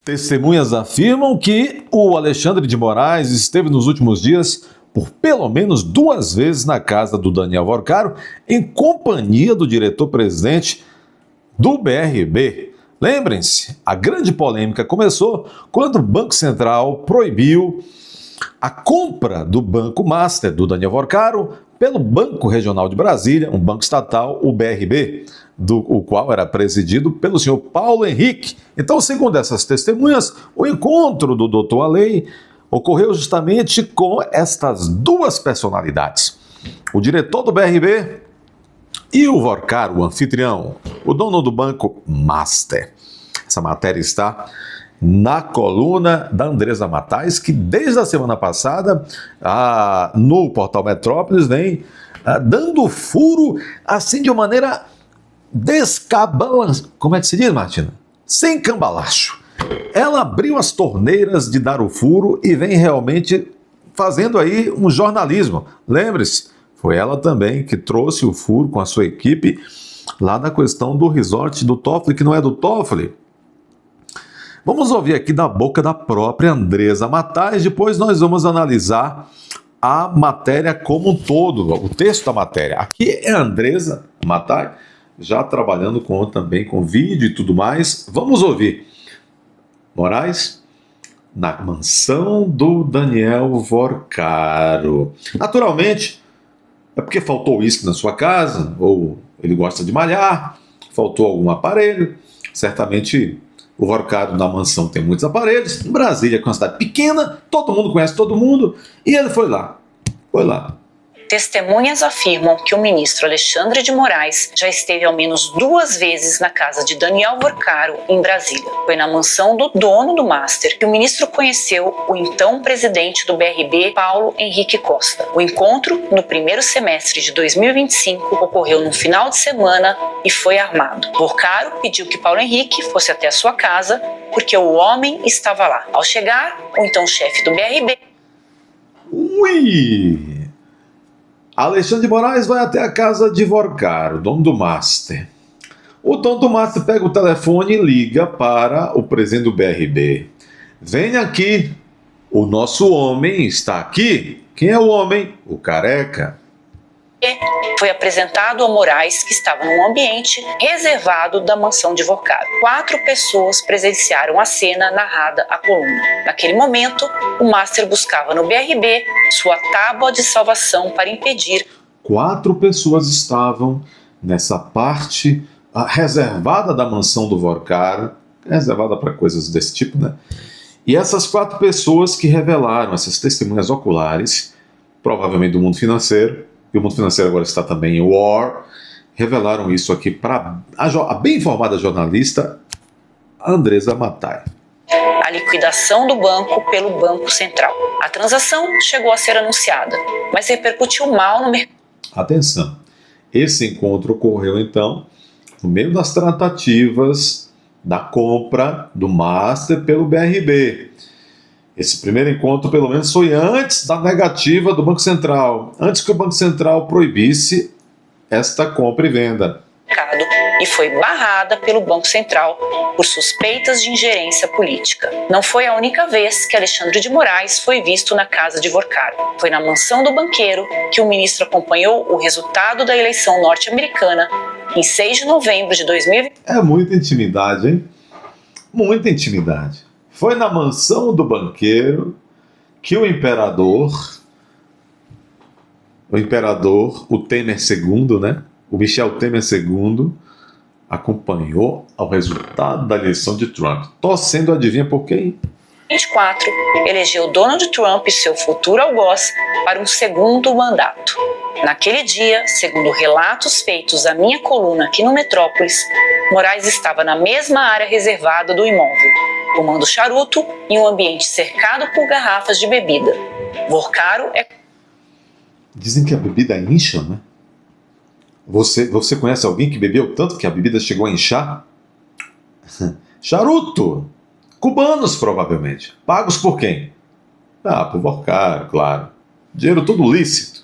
Testemunhas afirmam que o Alexandre de Moraes esteve nos últimos dias por pelo menos 2 vezes na casa do Daniel Vorcaro, em companhia do diretor-presidente do BRB. Lembrem-se, a grande polêmica começou quando o Banco Central proibiu a compra do Banco Master do Daniel Vorcaro pelo Banco Regional de Brasília, um banco estatal, o BRB, o qual era presidido pelo senhor Paulo Henrique. Então, segundo essas testemunhas, o encontro do doutor Alei ocorreu justamente com estas duas personalidades. O diretor do BRB e o Vorcaro, o anfitrião, o dono do Banco Master. Essa matéria está na coluna da Andresa Matais, que desde a semana passada, no Portal Metrópolis, vem dando furo, assim, de uma maneira descabalançada. Como é que se diz, Martina? Sem cambalacho. Ela abriu as torneiras de dar o furo e vem realmente fazendo aí um jornalismo. Lembre-se, foi ela também que trouxe o furo com a sua equipe lá na questão do resort do Toffoli, que não é do Toffoli. Vamos ouvir aqui da boca da própria Andresa Matais, depois nós vamos analisar a matéria como um todo, o texto da matéria. Aqui é a Andresa Matais, já trabalhando também com vídeo e tudo mais. Vamos ouvir. Moraes, na mansão do Daniel Vorcaro. Naturalmente, é porque faltou uísque na sua casa, ou ele gosta de malhar, faltou algum aparelho, certamente. O Vorcaro na mansão tem muitos aparelhos. Em Brasília, que é uma cidade pequena, todo mundo conhece todo mundo. E ele foi lá. Testemunhas afirmam que o ministro Alexandre de Moraes já esteve ao menos 2 vezes na casa de Daniel Vorcaro, em Brasília. Foi na mansão do dono do Master que o ministro conheceu o então presidente do BRB, Paulo Henrique Costa. O encontro, no primeiro semestre de 2025, ocorreu no final de semana e foi armado. Vorcaro pediu que Paulo Henrique fosse até a sua casa porque o homem estava lá. Ao chegar, o então chefe do BRB... Ui! Alexandre de Moraes vai até a casa de Vorcaro, dono do Master. O dono do Master pega o telefone e liga para o presidente do BRB. Venha aqui, o nosso homem está aqui. Quem é o homem? O Careca. Foi apresentado a Moraes, que estava num ambiente reservado da mansão de Vorcaro. 4 pessoas presenciaram a cena narrada à coluna. Naquele momento, o Master buscava no BRB sua tábua de salvação para impedir. 4 pessoas estavam nessa parte reservada da mansão do Vorcaro, reservada para coisas desse tipo, né? E essas 4 pessoas que revelaram, essas testemunhas oculares, provavelmente do mundo financeiro, e o mundo financeiro agora está também em war, revelaram isso aqui para a bem informada jornalista Andresa Matai. A liquidação do banco pelo Banco Central. A transação chegou a ser anunciada, mas repercutiu mal no mercado. Atenção, esse encontro ocorreu então no meio das tratativas da compra do Master pelo BRB. Esse primeiro encontro, pelo menos, foi antes da negativa do Banco Central, antes que o Banco Central proibisse esta compra e venda. E foi barrada pelo Banco Central por suspeitas de ingerência política. Não foi a única vez que Alexandre de Moraes foi visto na casa de Vorcaro. Foi na mansão do banqueiro que o ministro acompanhou o resultado da eleição norte-americana em 6 de novembro de 2020. É muita intimidade, hein? Muita intimidade. Foi na mansão do banqueiro que o imperador, o Temer II, né? O Michel Temer II, acompanhou o resultado da eleição de Trump, torcendo, adivinha por quem? 24, elegeu Donald Trump e seu futuro algoz para um segundo mandato. Naquele dia, segundo relatos feitos à minha coluna aqui no Metrópolis, Moraes estava na mesma área reservada do imóvel, fumando charuto em um ambiente cercado por garrafas de bebida. Vorcaro é... Dizem que a bebida incha, né? Você conhece alguém que bebeu tanto que a bebida chegou a inchar? Charuto! Cubanos, provavelmente. Pagos por quem? Por Vorcaro, claro. Dinheiro tudo lícito.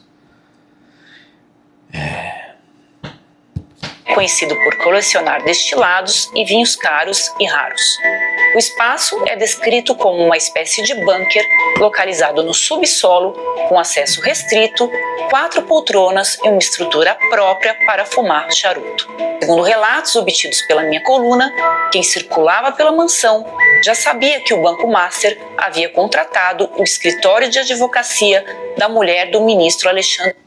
conhecido por colecionar destilados e vinhos caros e raros. O espaço é descrito como uma espécie de bunker localizado no subsolo, com acesso restrito, 4 poltronas e uma estrutura própria para fumar charuto. Segundo relatos obtidos pela minha coluna, quem circulava pela mansão já sabia que o Banco Master havia contratado o escritório de advocacia da mulher do ministro Alexandre.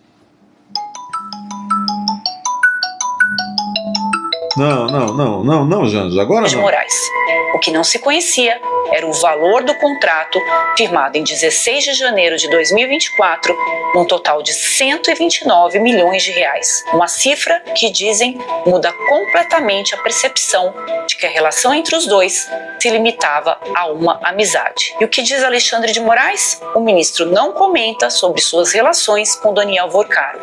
Não, Janja, agora de não. Moraes. O que não se conhecia era o valor do contrato firmado em 16 de janeiro de 2024, num total de 129 milhões de reais. Uma cifra que, dizem, muda completamente a percepção de que a relação entre os dois se limitava a uma amizade. E o que diz Alexandre de Moraes? O ministro não comenta sobre suas relações com Daniel Vorcaro.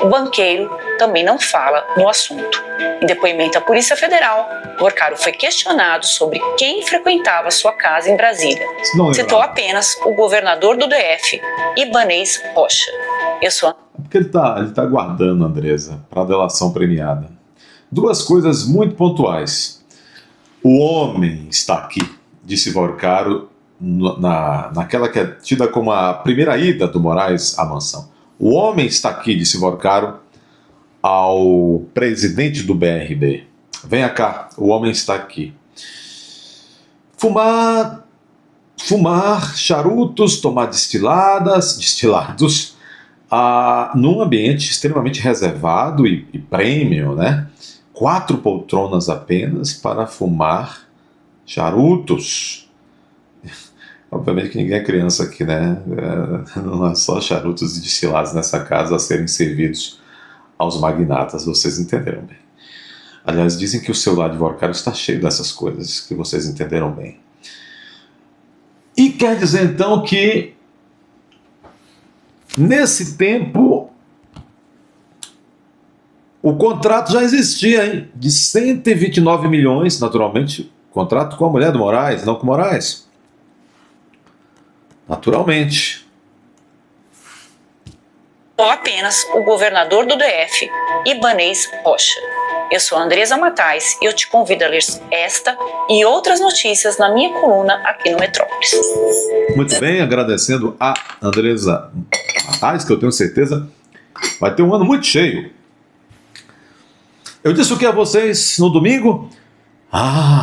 O banqueiro também não fala no assunto. Em depoimento à Polícia Federal, Vorcaro foi questionado sobre quem frequentava sua casa em Brasília. Citou apenas o governador do DF, Ibanez Rocha. Eu sou... Porque ele tá guardando, Andresa, para a delação premiada. Duas coisas muito pontuais. O homem está aqui, disse Vorcaro, naquela que é tida como a primeira ida do Moraes à mansão. O homem está aqui, disse Vorcaro ao presidente do BRB. Venha cá, o homem está aqui. Fumar charutos, tomar destilados, num ambiente extremamente reservado e premium, né? 4 poltronas apenas para fumar charutos. Obviamente que ninguém é criança aqui, né? Não é só charutos e destilados nessa casa a serem servidos aos magnatas, vocês entenderam bem. Aliás, dizem que o celular de Vorcaro está cheio dessas coisas, que vocês entenderam bem. E quer dizer então que, nesse tempo, o contrato já existia, hein? De 129 milhões, naturalmente, contrato com a mulher do Moraes, não com o Moraes. Naturalmente. Ou apenas o governador do DF, Ibanez Rocha. Eu sou Andresa Matais e eu te convido a ler esta e outras notícias na minha coluna aqui no Metrópolis. Muito bem, agradecendo a Andresa Matais, que eu tenho certeza vai ter um ano muito cheio. Eu disse o que a vocês no domingo?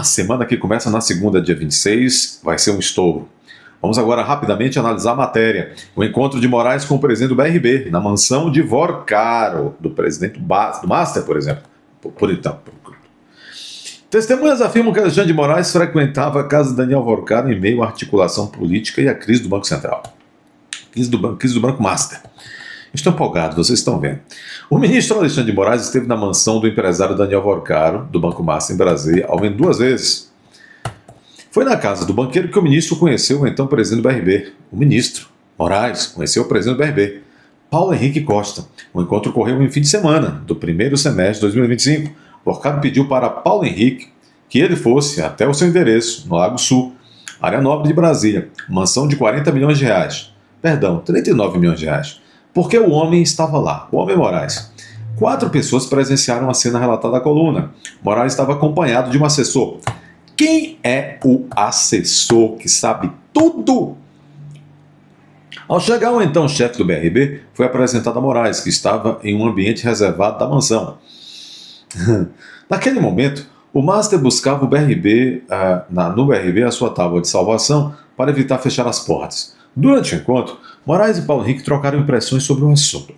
Semana que começa na segunda, dia 26, vai ser um estouro. Vamos agora rapidamente analisar a matéria. O encontro de Moraes com o presidente do BRB, na mansão de Vorcaro, do presidente do Master, por exemplo. Testemunhas afirmam que Alexandre de Moraes frequentava a casa de Daniel Vorcaro em meio à articulação política e à crise do Banco Central. Crise do Banco Master. Estou empolgado, vocês estão vendo. O ministro Alexandre de Moraes esteve na mansão do empresário Daniel Vorcaro, do Banco Master em Brasília, ao menos 2 vezes. Foi na casa do banqueiro que o ministro conheceu o então presidente do BRB. O ministro Moraes conheceu o presidente do BRB, Paulo Henrique Costa. O encontro ocorreu em fim de semana do primeiro semestre de 2025. Vorcaro pediu para Paulo Henrique que ele fosse até o seu endereço, no Lago Sul, área nobre de Brasília, mansão de 40 milhões de reais. Perdão, 39 milhões de reais. Porque o homem estava lá, o homem Moraes. 4 pessoas presenciaram a cena relatada na coluna. Moraes estava acompanhado de um assessor. Quem é o assessor que sabe tudo? Ao chegar, o então chefe do BRB foi apresentado a Moraes, que estava em um ambiente reservado da mansão. Naquele momento, o Master buscava o BRB, no BRB a sua tábua de salvação para evitar fechar as portas. Durante o encontro, Moraes e Paulo Henrique trocaram impressões sobre o assunto.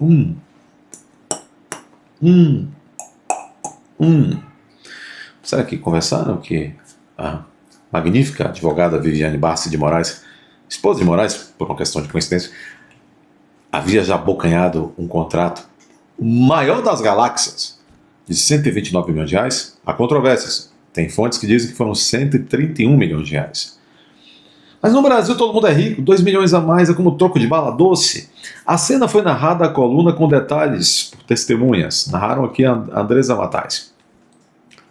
Será que conversaram que a magnífica advogada Viviane Bassi de Moraes, esposa de Moraes, por uma questão de coincidência, havia já abocanhado um contrato maior das galáxias, de 129 milhões de reais? Há controvérsias. Tem fontes que dizem que foram 131 milhões de reais. Mas no Brasil todo mundo é rico, 2 milhões a mais é como troco de bala doce. A cena foi narrada à coluna com detalhes por testemunhas. Narraram aqui a Andresa Matais.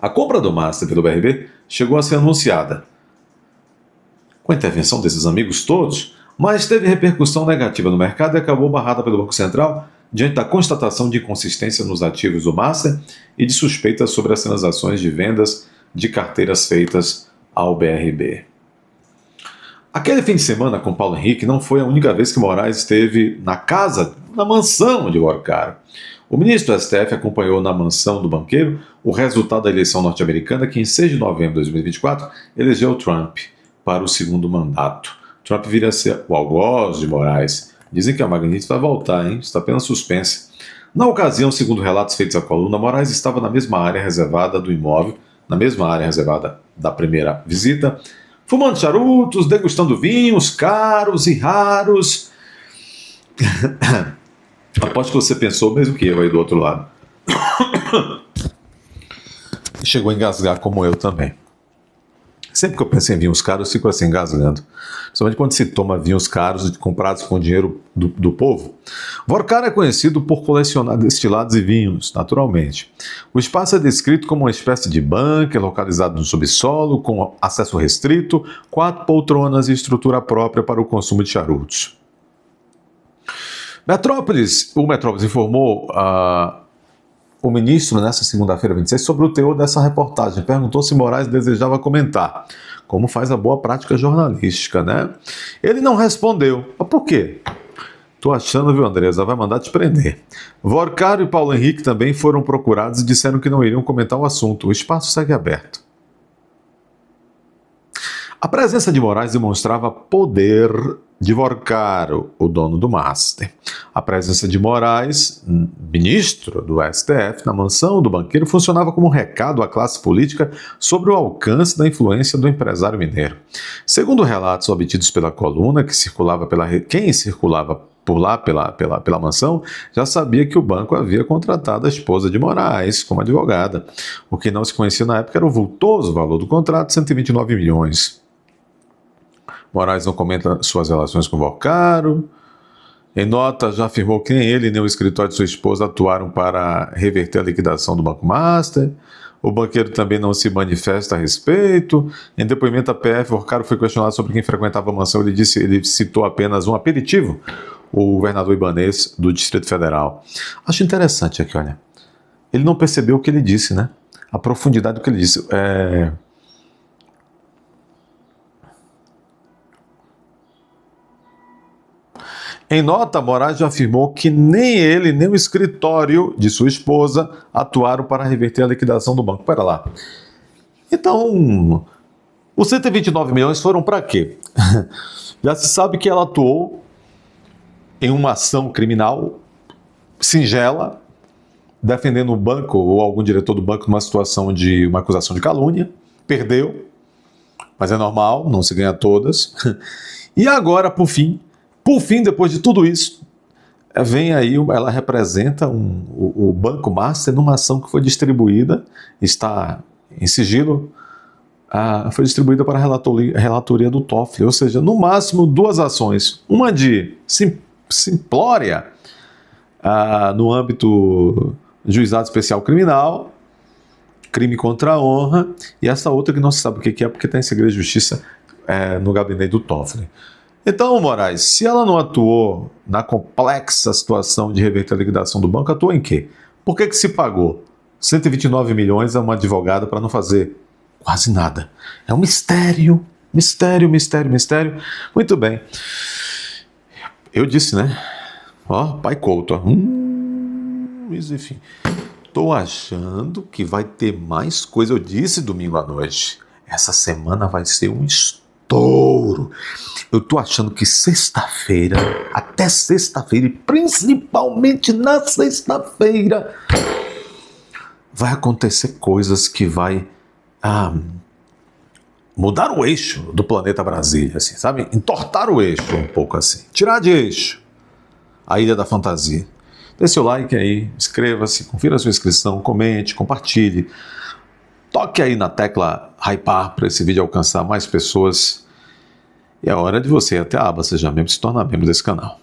A compra do Master pelo BRB chegou a ser anunciada, com a intervenção desses amigos todos, mas teve repercussão negativa no mercado e acabou barrada pelo Banco Central, diante da constatação de inconsistência nos ativos do Master e de suspeitas sobre as transações de vendas de carteiras feitas ao BRB. Aquele fim de semana com Paulo Henrique não foi a única vez que Moraes esteve na mansão de Vorcaro. O ministro do STF acompanhou na mansão do banqueiro o resultado da eleição norte-americana que, em 6 de novembro de 2024, elegeu Trump para o segundo mandato. Trump viria a ser o algoz de Moraes. Dizem que a Magnitsky vai voltar, hein? Está apenas suspensa. Na ocasião, segundo relatos feitos à coluna, Moraes estava na mesma área reservada do imóvel, na mesma área reservada da primeira visita, fumando charutos, degustando vinhos caros e raros. Aposto que você pensou o mesmo que eu aí do outro lado. Chegou a engasgar como eu também. Sempre que eu penso em vinhos caros, eu fico assim engasgando. Principalmente quando se toma vinhos caros comprados com dinheiro do povo. Vorcaro é conhecido por colecionar destilados e vinhos, naturalmente. O espaço é descrito como uma espécie de bunker localizado no subsolo, com acesso restrito, 4 poltronas e estrutura própria para o consumo de charutos. O Metrópolis informou o ministro, nessa segunda-feira 26, sobre o teor dessa reportagem. Perguntou se Moraes desejava comentar, como faz a boa prática jornalística, né? Ele não respondeu. Mas por quê? Tô achando, viu, Andresa? Vai mandar te prender. Vorcaro e Paulo Henrique também foram procurados e disseram que não iriam comentar o assunto. O espaço segue aberto. A presença de Moraes demonstrava poder de Vorcaro, o dono do Master. A presença de Moraes, ministro do STF, na mansão do banqueiro, funcionava como um recado à classe política sobre o alcance da influência do empresário mineiro. Segundo relatos obtidos pela coluna, quem circulava por lá pela mansão, já sabia que o banco havia contratado a esposa de Moraes como advogada. O que não se conhecia na época era o vultoso valor do contrato, 129 milhões. Moraes não comenta suas relações com Vorcaro. Em nota, já afirmou que nem ele nem o escritório de sua esposa atuaram para reverter a liquidação do Banco Master. O banqueiro também não se manifesta a respeito. Em depoimento à PF, Vorcaro foi questionado sobre quem frequentava a mansão. Ele citou apenas um aperitivo, o governador Ibanez do Distrito Federal. Acho interessante aqui, olha. Ele não percebeu o que ele disse, né? A profundidade do que ele disse. Em nota, Moraes já afirmou que nem ele, nem o escritório de sua esposa atuaram para reverter a liquidação do banco. Pera lá. Então, os 129 milhões foram para quê? Já se sabe que ela atuou em uma ação criminal singela, defendendo o banco ou algum diretor do banco numa situação de uma acusação de calúnia. Perdeu, mas é normal, não se ganha todas. E agora, por fim, depois de tudo isso, vem aí, ela representa o Banco Master numa ação que foi distribuída, está em sigilo, foi distribuída para a relatoria do Toffoli, ou seja, no máximo 2 ações, uma de simplória no âmbito do Juizado Especial Criminal, crime contra a honra, e essa outra que não se sabe o que é, porque está em segredo de justiça no gabinete do Toffoli. Então, Moraes, se ela não atuou na complexa situação de reverter a liquidação do banco, atuou em quê? Por que se pagou 129 milhões a uma advogada para não fazer quase nada? É um mistério, mistério. Muito bem. Eu disse, né? Pai Couto. Mas enfim. Tô achando que vai ter mais coisa. Eu disse domingo à noite. Essa semana vai ser um estouro. Eu tô achando que sexta-feira, até sexta-feira, e principalmente na sexta-feira, vai acontecer coisas que vai mudar o eixo do planeta Brasília, assim, sabe? Entortar o eixo um pouco assim. Tirar de eixo a Ilha da Fantasia. Dê seu like aí, inscreva-se, confira a sua inscrição, comente, compartilhe. Toque aí na tecla hypar para esse vídeo alcançar mais pessoas. E é hora de você ir até a aba Seja Membro e se tornar membro desse canal.